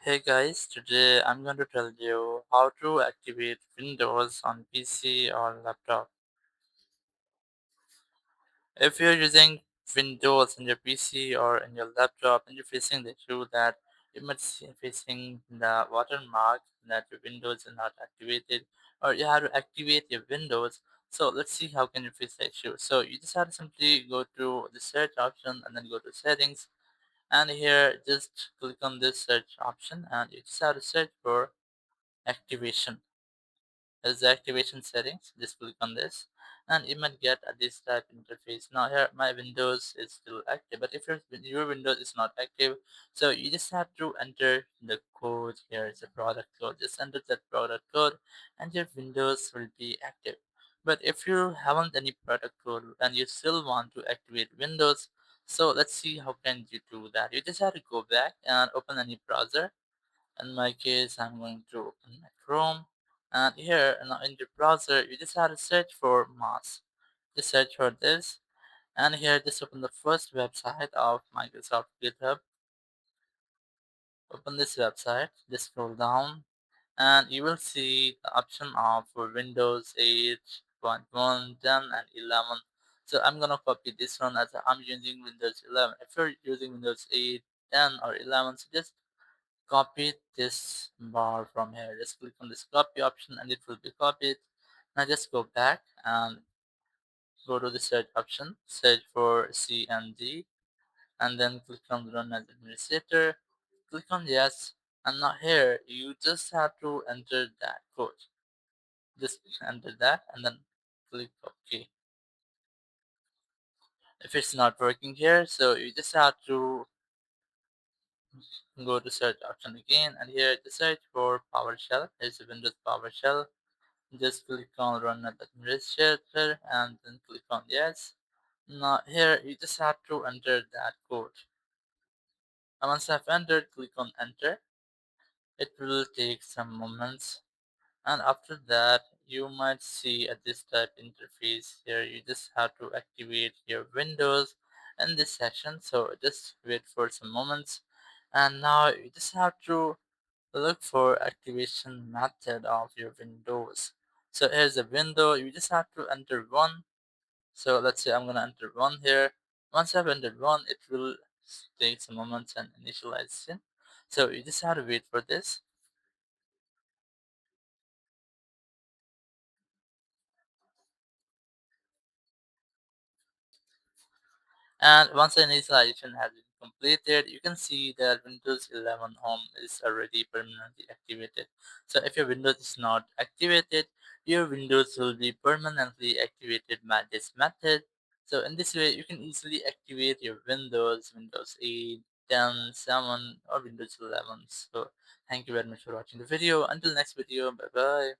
Hey guys, today I'm going to tell you how to activate Windows on PC or laptop. If you're using Windows in your PC or in your laptop and you're facing the issue that you might see facing the watermark that your Windows is not activated or you have to activate your Windows. So let's see how can you fix the issue. So you just have to simply go to the search option and then go to settings, and here just click on this search option and you just have to search for activation. As the activation settings, just click on this and you might get a this type interface. Now here my Windows is still active, but if your Windows is not active, so you just have to enter the code. Here is the product code, just enter that product code and your Windows will be active. But if you haven't any product code and you still want to activate Windows, so let's see how can you do that. You just have to go back and open any browser. In my case, I'm going to open my Chrome. And here now in the browser, you just have to search for mouse. Just search for this. And here, just open the first website of Microsoft GitHub. Open this website. Just scroll down. And you will see the option of for Windows 8.1, 10, and 11. So I'm gonna copy this one as I'm using Windows 11. If you're using Windows 8, 10, or 11, so just copy this bar from here. Just click on this copy option and it will be copied. Now just go back and go to the search option, search for CMD, and then click on run as administrator. Click on yes, and now here you just have to enter that code. Just enter that and then click OK. If it's not working here, so you just have to go to search option again, and here to search for PowerShell. Here's the Windows PowerShell. Just click on run as administrator and then click on yes. Now here you just have to enter that code. And once I've entered, click on enter. It will take some moments, and after that you might see a this type interface. Here you just have to activate your Windows in this section. So just wait for some moments, and now you just have to look for activation method of your Windows. So here's a window. You just have to enter one. So let's say I'm gonna enter one here. Once I've entered one, it will take some moments and initialization. So you just have to wait for this. And once the initialization has been completed, you can see that Windows 11 Home is already permanently activated. So if your Windows is not activated, your Windows will be permanently activated by this method. So in this way, you can easily activate your Windows 8, 10, 7, or Windows 11. So thank you very much for watching the video. Until next video, bye bye.